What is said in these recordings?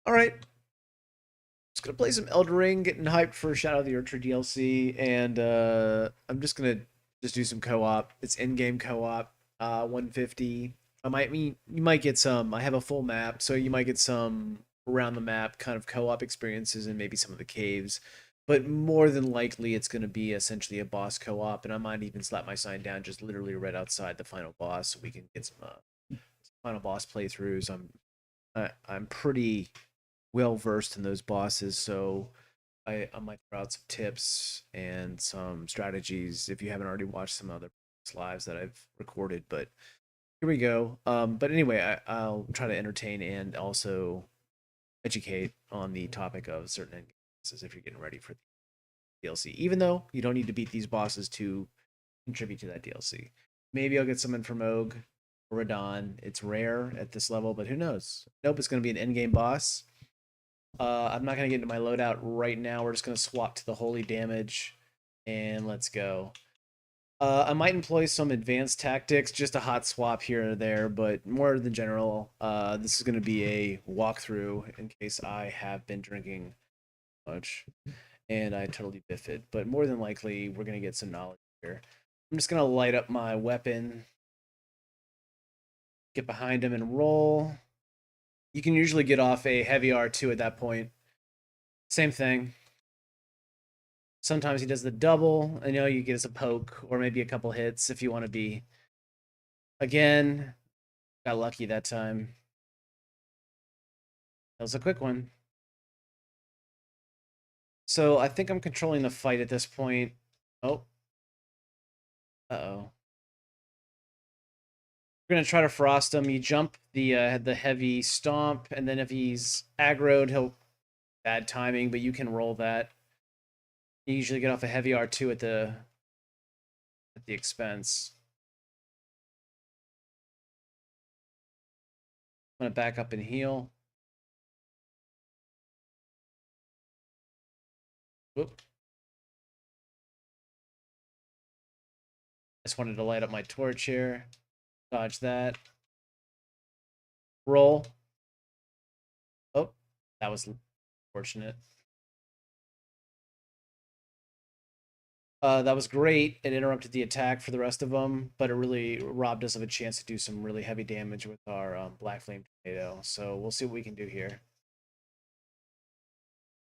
All right, just gonna play some Elden Ring, getting hyped for Shadow of the Erdtree DLC, and I'm just gonna just do some co-op. It's in-game co-op, 150. You might get some. I have a full map, so you might get some around the map kind of co-op experiences and maybe some of the caves. But more than likely, it's gonna be essentially a boss co-op, and I might even slap my sign down just literally right outside the final boss, so we can get some final boss playthroughs. I'm pretty well versed in those bosses, so I might throw out some tips and some strategies if you haven't already watched some other lives that I've recorded. But here we go. But anyway, I'll try to entertain and also educate on the topic of certain end games if you're getting ready for the DLC. Even though you don't need to beat these bosses to contribute to that DLC. Maybe I'll get someone from Og or Radon. It's rare at this level, but who knows? Nope, it's going to be an end game boss. I'm not going to get into my loadout right now. We're just going to swap to the holy damage, and let's go. I might employ some advanced tactics, just a hot swap here or there, but more than general, this is going to be a walkthrough in case I have been drinking much and I totally biff it. But more than likely, we're going to get some knowledge here. I'm just going to light up my weapon, get behind him, and roll. You can usually get off a heavy R2 at that point. Same thing. Sometimes he does the double, and you get us a poke or maybe a couple hits if you want to be. Again, got lucky that time. That was a quick one. So I think I'm controlling the fight at this point. Oh. Uh-oh. We're gonna try to frost him. You jump the heavy stomp, and then if he's aggroed, he'll bad timing, but you can roll that. You usually get off a heavy R2 at the expense. I'm gonna back up and heal. Whoop. Just wanted to light up my torch here. Dodge that. Roll. Oh, that was fortunate. That was great. It interrupted the attack for the rest of them, but it really robbed us of a chance to do some really heavy damage with our Black Flame Tornado. So we'll see what we can do here.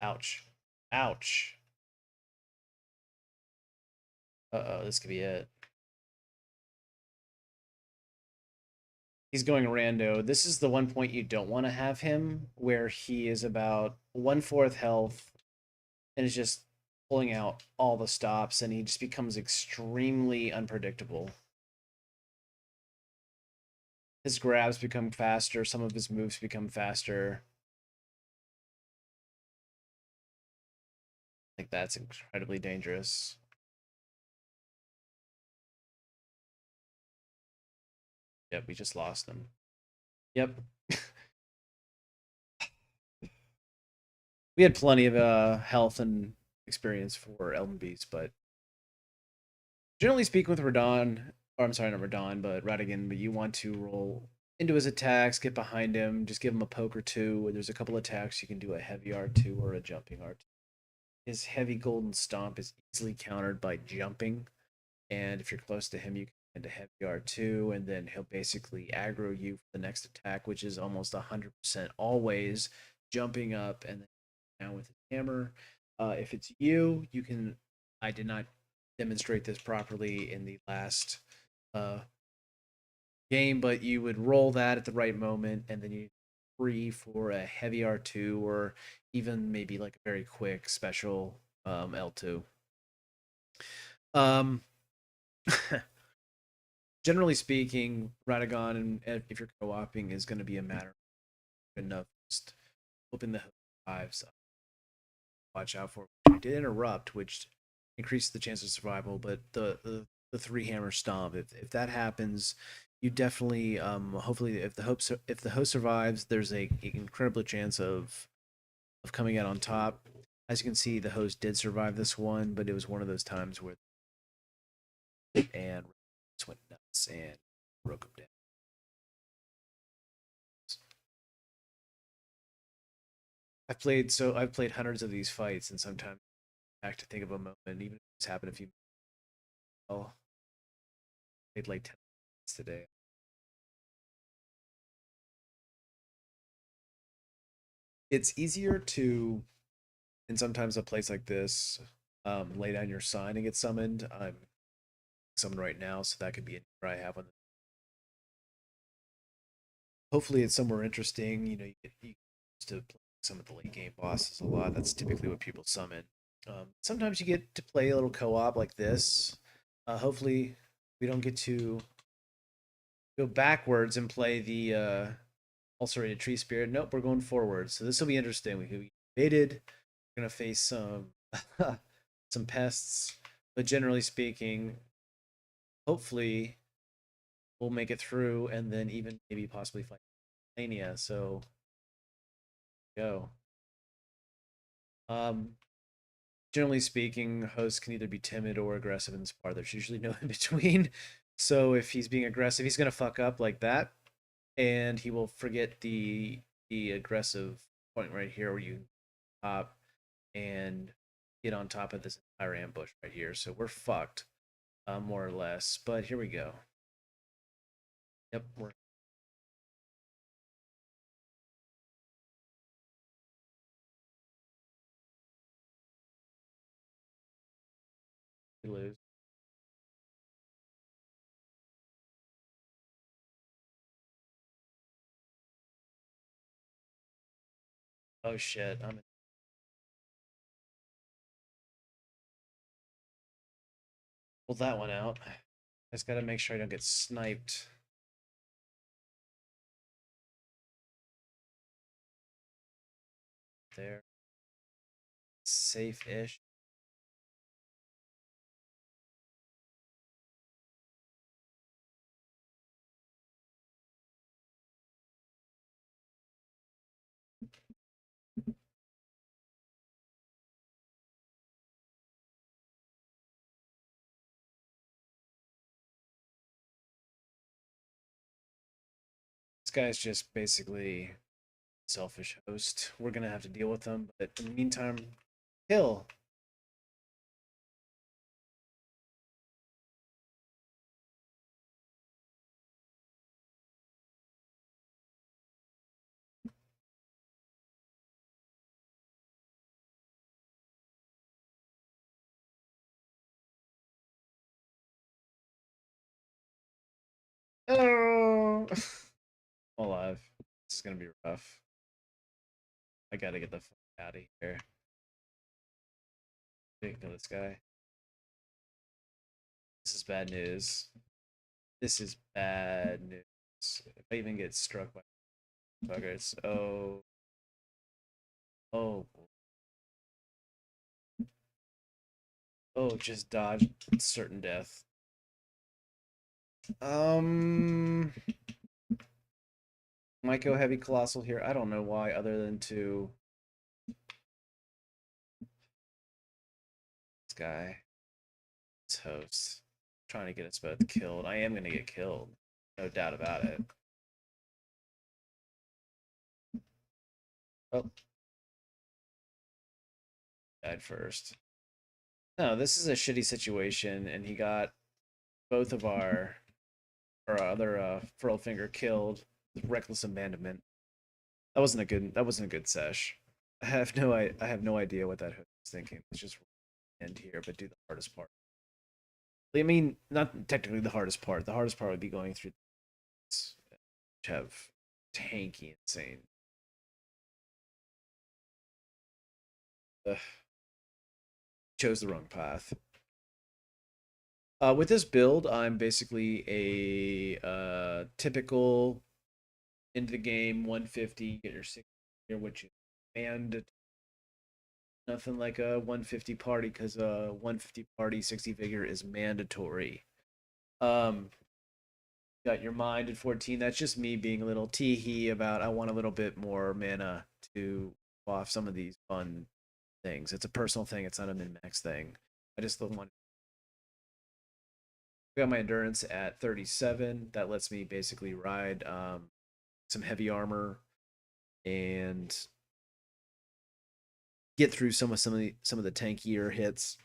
Ouch. Ouch. Uh-oh, this could be it. He's going rando. This is the one point you don't want to have him, where he is about 1/4 health and is just pulling out all the stops, and he just becomes extremely unpredictable. His grabs become faster, some of his moves become faster. Like, that's incredibly dangerous. Yep, we just lost them. Yep. We had plenty of health and experience for Elden Beast, but generally speaking with Radon, or I'm sorry, not Radon, but Radigan, but you want to roll into his attacks, get behind him, just give him a poke or two. There's a couple attacks you can do a heavy R2 or a jumping R2. His heavy golden stomp is easily countered by jumping, and if you're close to him, you can end a heavy R2, and then he'll basically aggro you for the next attack, which is almost 100% always jumping up and then down with his hammer. If it's you, you can. I did not demonstrate this properly in the last uh, game, but you would roll that at the right moment, and then you free for a heavy R2 or even maybe like a very quick special L2. Um, generally speaking, Radagon, and if you're co-oping, is going to be a matter of enough just hoping the survives. Watch out for. I did interrupt, which increases the chance of survival, but the three hammer stomp, if that happens, you definitely hopefully if the host survives, there's a incredible chance of coming out on top. As you can see, the host did survive this one, but it was one of those times where and went nuts and broke him down. I've played hundreds of these fights, and sometimes I have to think of a moment, even if it's happened a few. Oh, I played like 10 minutes today. It's easier to, and sometimes a place like this, lay down your sign and get summoned. I'm summoned right now, so that could be anywhere I have on. Hopefully, it's somewhere interesting. You to play some of the late game bosses a lot. That's typically what people summon. Sometimes you get to play a little co-op like this. Hopefully, we don't get to go backwards and play the ulcerated tree spirit. Nope, we're going forward. So this will be interesting. We invaded. We're gonna face some some pests, but generally speaking, hopefully we'll make it through, and then even maybe possibly fight Mania. So go. Um, Generally speaking, hosts can either be timid or aggressive in this part. There's usually no in between. So if he's being aggressive, he's gonna fuck up like that, and he will forget the aggressive point right here where you hop and get on top of this entire ambush right here. So we're fucked, more or less. But here we go. Yep, we're we lose. Oh shit! I'm pull that one out. I just gotta make sure I don't get sniped there. Safe-ish. This guy's just basically selfish host. We're gonna have to deal with them, but in the meantime, kill. Oh, I'm alive. This is gonna be rough. I gotta get the fuck out of here. Ignore this guy. This is bad news. This is bad news. If I even get struck by buggers, oh, oh, just dodge certain death. Um, Might go heavy colossal here. I don't know why, other than to this guy, this host, trying to get us both killed. I am gonna get killed, no doubt about it. Oh, died first. No, this is a shitty situation, and he got both of our other furled finger killed with reckless abandonment. That wasn't a good sesh. I have no idea what that hook was thinking. Let's just end here, but do the hardest part. I mean, not technically the hardest part. The hardest part would be going through this, which have tanky insane. Ugh, chose the wrong path. With this build, I'm basically a typical into the game 150, get your 60 here, which is and nothing like a 150 party because a 150 party 60 figure is mandatory. Um, got your mind at 14. That's just me being a little teehee about I want a little bit more mana to off some of these fun things. It's a personal thing. It's not a min max thing. I just don't want. I got my endurance at 37. That lets me basically ride some heavy armor and get through some of the tankier hits.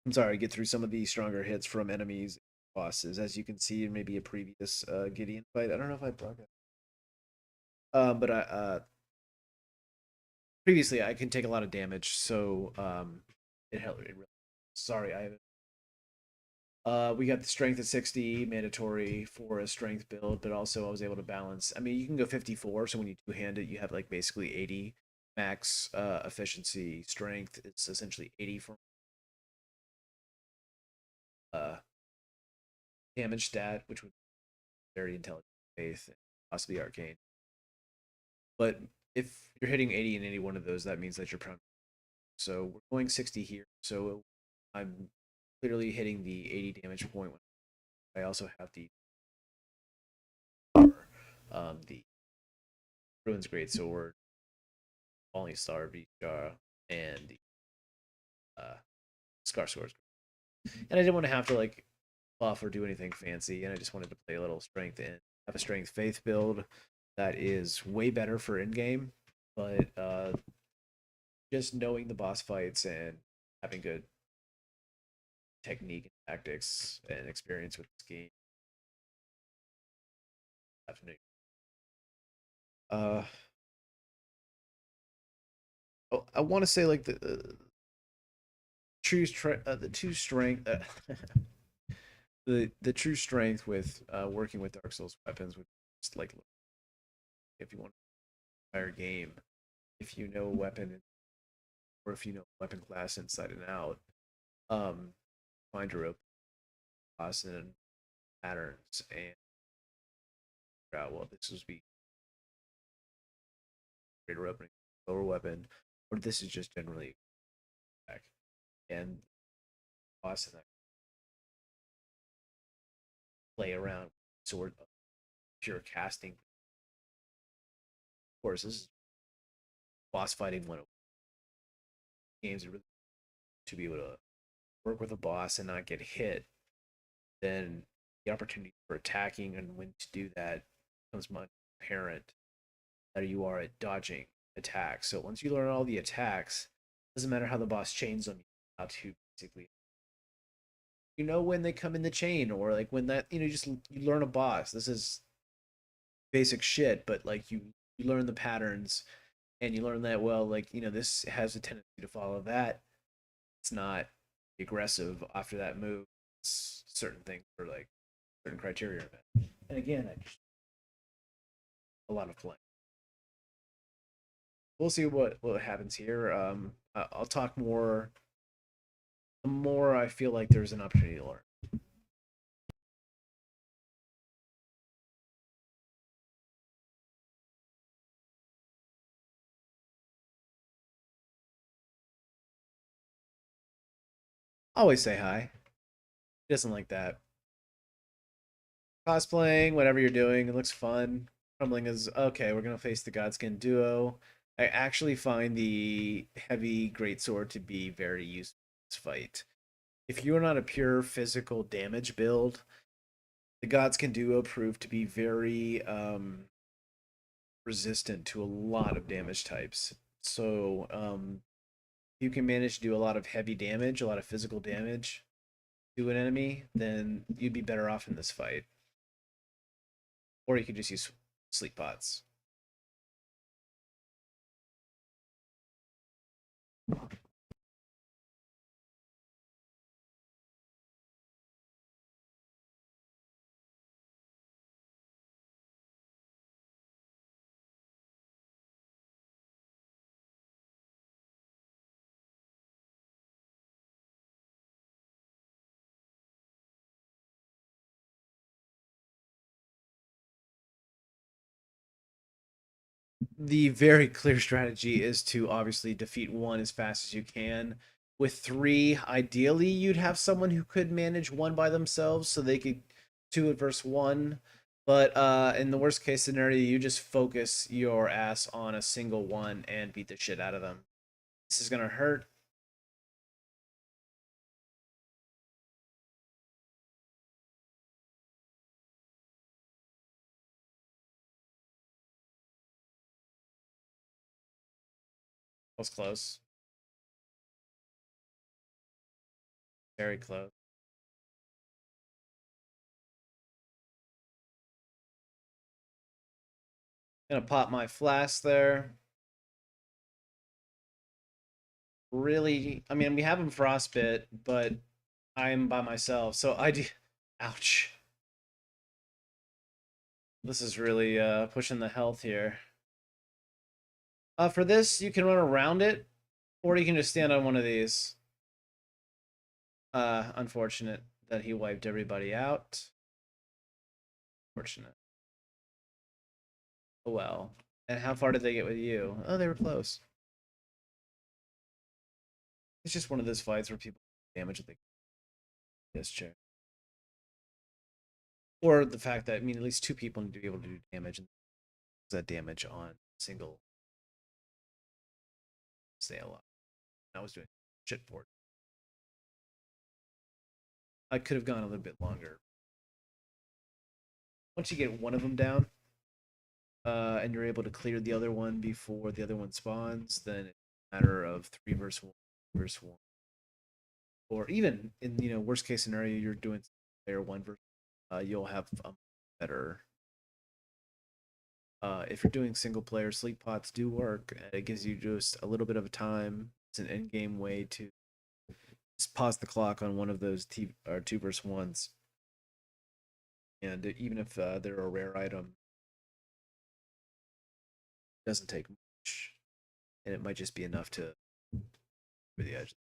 I'm sorry, get through some of the stronger hits from enemies bosses, as you can see in maybe a previous Gideon fight. I don't know if I brought it. But I previously I can take a lot of damage, so it helped. It really, sorry, I we got the strength at 60 mandatory for a strength build, but also I was able to balance. I mean, you can go 54, so when you two-hand it, you have like basically 80 max efficiency strength. It's essentially 80 for uh damage stat, which would be very intelligent faith and possibly arcane. But if you're hitting 80 in any one of those, that means that you're prone. So we're going 60 here. So I'm clearly hitting the 80 damage point. I also have the Ruins Great Sword, Falling Star Vishara, and the Scar Sword. And I didn't want to have to like buff or do anything fancy, and I just wanted to play a little strength and have a strength faith build that is way better for in game, but just knowing the boss fights and having good technique and tactics and experience with this game. Uh, I want to say like the true strength, the true strength with working with Dark Souls weapons would just like if you want an entire game, if you know a weapon or if you know weapon class inside and out, um, find your open class and patterns and figure out well this is be greater opening lower weapon, or this is just generally attack and boss and play around sword pure casting. Of course, this is boss fighting one of games really to be able to work with a boss and not get hit, then the opportunity for attacking and when to do that becomes much apparent that you are at dodging attacks. So once you learn all the attacks, it doesn't matter how the boss chains them, how to basically when they come in the chain or like when that just you learn a boss. This is basic shit, but like you learn the patterns and you learn that well like this has a tendency to follow that. It's not aggressive after that move. It's certain things for like certain criteria of it. And again, I just a lot of play. We'll see what happens here. I'll talk more the more I feel like there's an opportunity to learn. Always say hi. He doesn't like that. Cosplaying, whatever you're doing, it looks fun. Crumbling is okay. We're gonna face the Godskin duo. I actually find the heavy greatsword to be very useful in this fight. If you are not a pure physical damage build, the Godskin duo prove to be very resistant to a lot of damage types. So you can manage to do a lot of heavy damage, a lot of physical damage to an enemy, then you'd be better off in this fight. Or you could just use sleep pots. The very clear strategy is to obviously defeat one as fast as you can. With three, ideally, you'd have someone who could manage one by themselves so they could two it versus one. But in the worst case scenario, you just focus your ass on a single one and beat the shit out of them. This is gonna hurt. That was close. Very close. Gonna pop my flask there. Really, I mean, we have him frostbit, but I'm by myself, so I do. Ouch. This is really pushing the health here. For this, you can run around it, or you can just stand on one of these. Unfortunate that he wiped everybody out. Fortunate. Oh well. And how far did they get with you? Oh, they were close. It's just one of those fights where people damage this chair. Or the fact that, I mean, at least two people need to be able to do damage, and that damage on single stay alive. I was doing shit for it. I could have gone a little bit longer. Once you get one of them down, and you're able to clear the other one before the other one spawns, then it's a matter of 3 versus 1, or even in worst case scenario, you're doing player 1 versus. You'll have better. If you're doing single player, sleep pots do work. It gives you just a little bit of time. It's an end game way to just pause the clock on one of those 2 versus 1s, and even if they're a rare item, it doesn't take much, and it might just be enough to over the edge.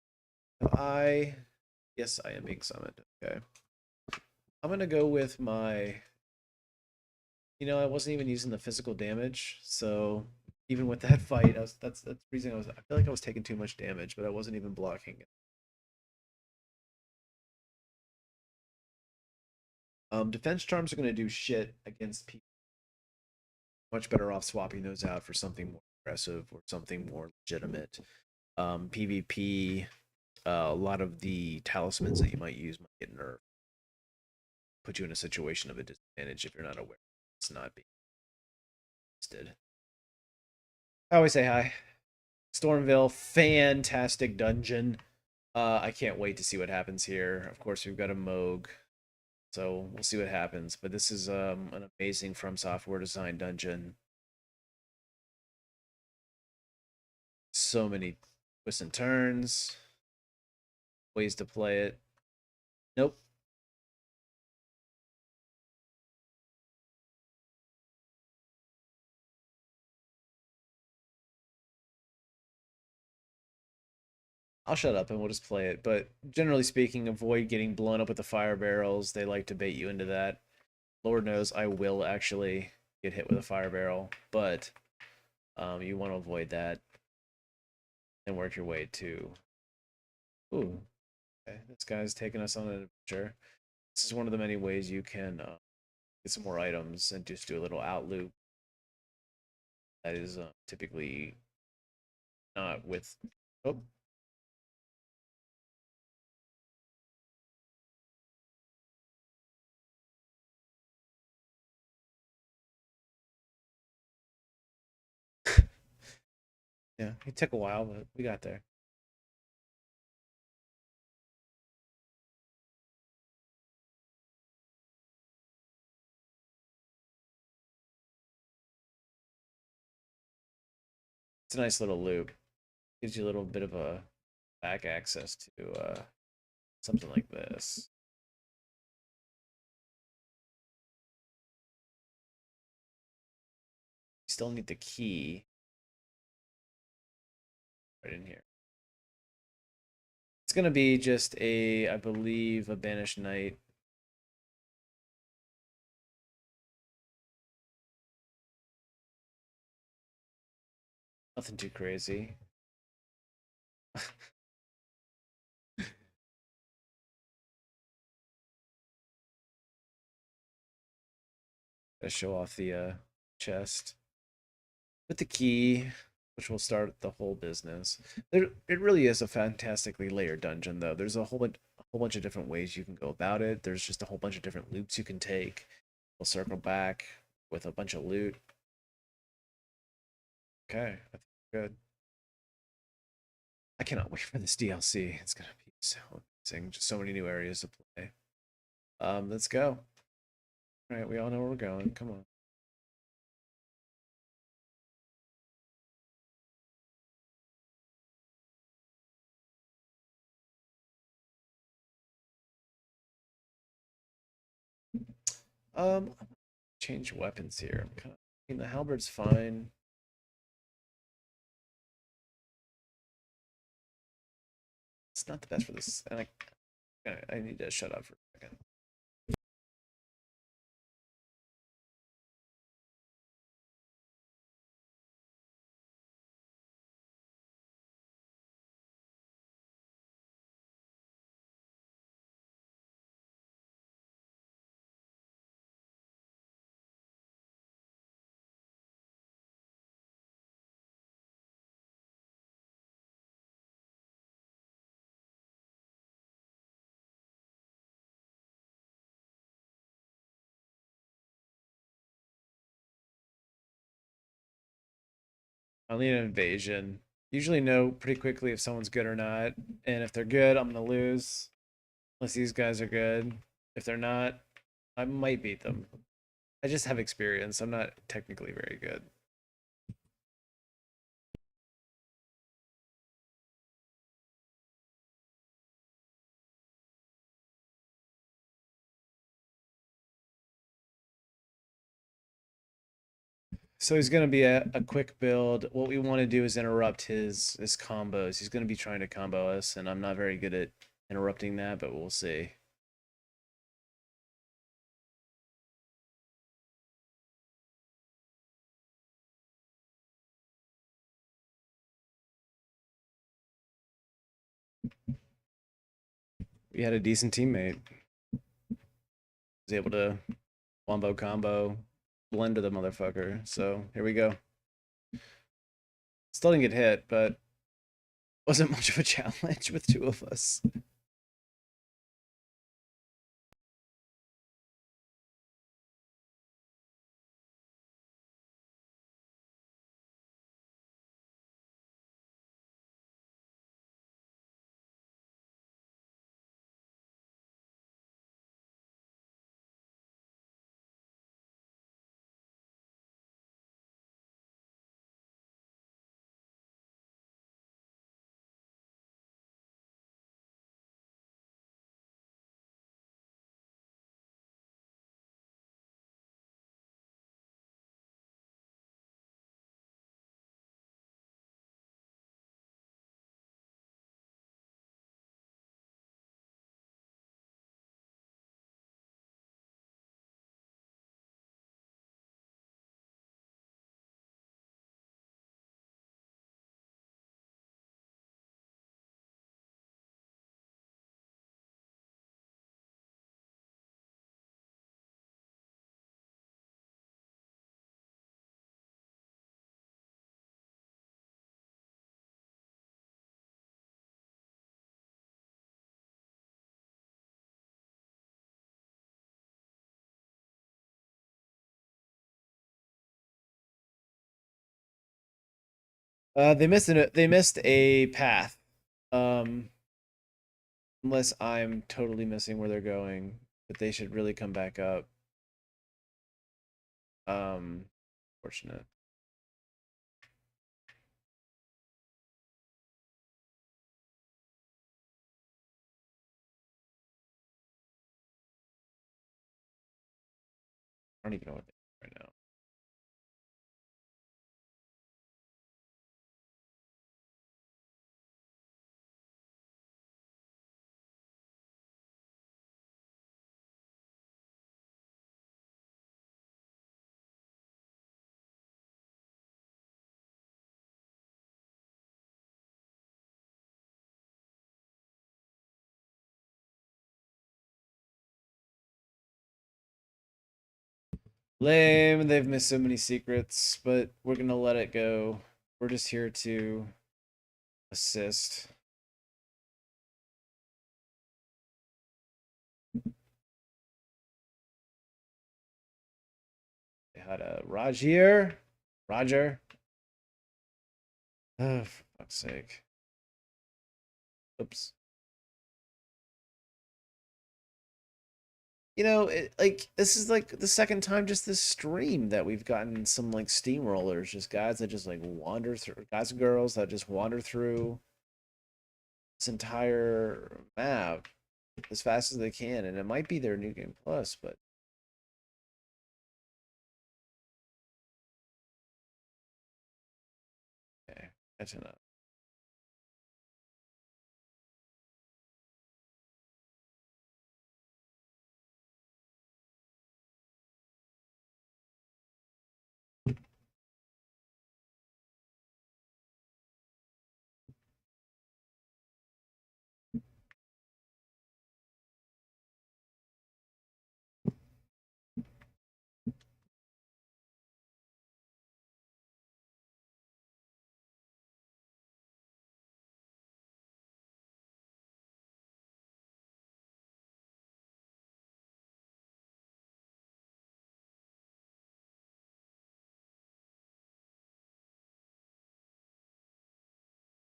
Yes, I am being summoned. Okay, I'm gonna go with my. I wasn't even using the physical damage, so even with that fight, that's the reason I feel like I was taking too much damage, but I wasn't even blocking it. Defense charms are gonna do shit against people. Much better off swapping those out for something more aggressive or something more legitimate. PvP, a lot of the talismans that you might use might get nerfed. Put you in a situation of a disadvantage if you're not aware. It's not being listed. I always say hi. Stormville, fantastic dungeon. I can't wait to see what happens here. Of course, we've got a Moog, so we'll see what happens. But this is an amazing From Software design dungeon. So many twists and turns, ways to play it. Nope. I'll shut up and we'll just play it. But generally speaking, avoid getting blown up with the fire barrels. They like to bait you into that. Lord knows I will actually get hit with a fire barrel, but you want to avoid that and work your way to. Ooh, okay. This guy's taking us on an adventure. This is one of the many ways you can get some more items and just do a little out loop. That is typically not with. Oh, yeah, it took a while, but we got there. It's a nice little loop. Gives you a little bit of a back access to something like this. You still need the key right in here. It's gonna be just I believe, a banished knight. Nothing too crazy. Gotta show off the chest with the key, which will start the whole business. It really is a fantastically layered dungeon, though. There's a whole bunch of different ways you can go about it. There's just a whole bunch of different loops you can take. We'll circle back with a bunch of loot. Okay, I think we're good. I cannot wait for this DLC. It's gonna be so seeing just so many new areas to play. Let's go. All right, we all know where we're going. Come on. Change weapons here. I'm kind of, I mean, the halberd's fine. It's not the best for this, and I need to shut up for a second. I'll need an invasion. Usually know pretty quickly if someone's good or not, and if they're good, I'm gonna lose. Unless these guys are good. If they're not, I might beat them. I just have experience. I'm not technically very good. So he's going to be a quick build. What we want to do is interrupt his combos. He's going to be trying to combo us, and I'm not very good at interrupting that, but we'll see. We had a decent teammate. Was able to wombo combo, blend to the motherfucker. So here we go. Still didn't get hit, but wasn't much of a challenge with two of us. They missed a path. Um, unless I'm totally missing where they're going, but they should really come back up. Fortunate. I don't even know what they are right now. Lame. They've missed so many secrets, but we're gonna let it go. We're just here to assist. They had a Raj here. Roger. Oh, for fuck's sake. Oops. like this is like the second time just this stream that we've gotten some like steamrollers, just guys that just like wander through, guys and girls that just wander through this entire map as fast as they can, and it might be their new game plus, but okay, that's enough.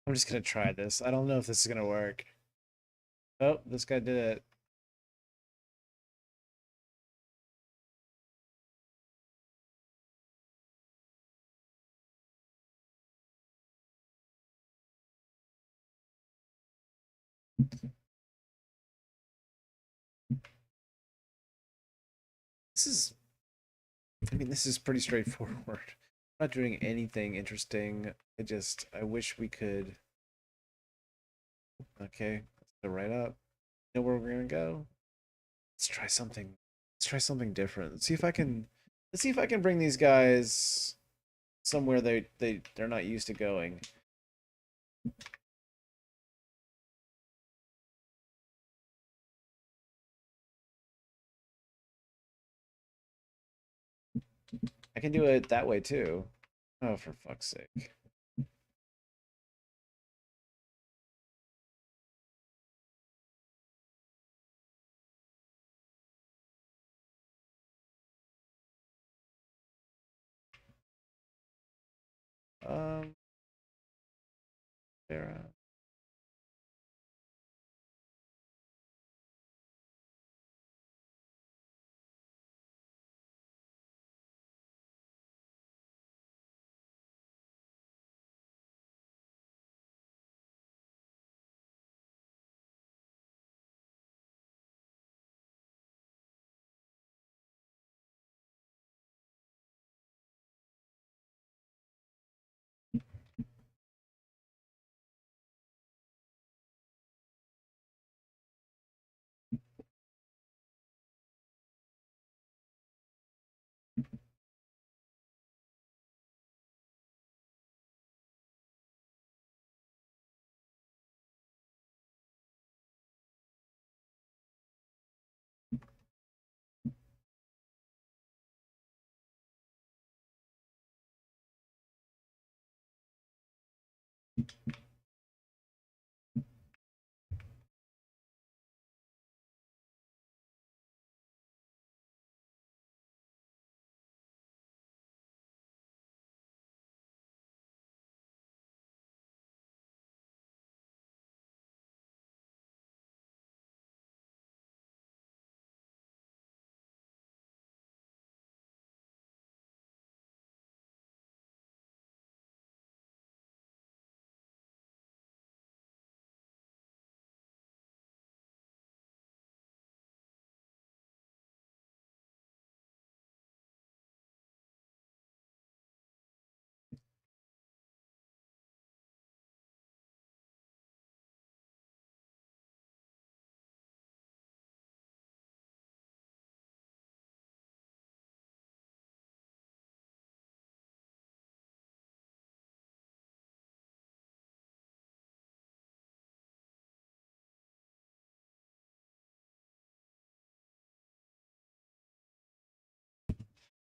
I'm just gonna try this. I don't know if this is gonna work. Oh, this guy did it. This is, I mean, this is pretty straightforward. I'm not doing anything interesting. I wish we could. Okay, let's go right up. You know where we're gonna go? Let's try something. Let's try something different. Let's see if I can. Let's see if I can bring these guys somewhere they're not used to going. I can do it that way too. Oh, for fuck's sake. Um, there.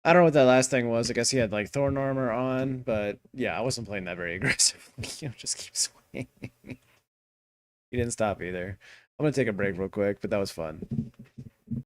I don't know what that last thing was. I guess he had like thorn armor on, but yeah, I wasn't playing that very aggressively. Just keep swinging. He didn't stop either. I'm gonna take a break real quick, but that was fun.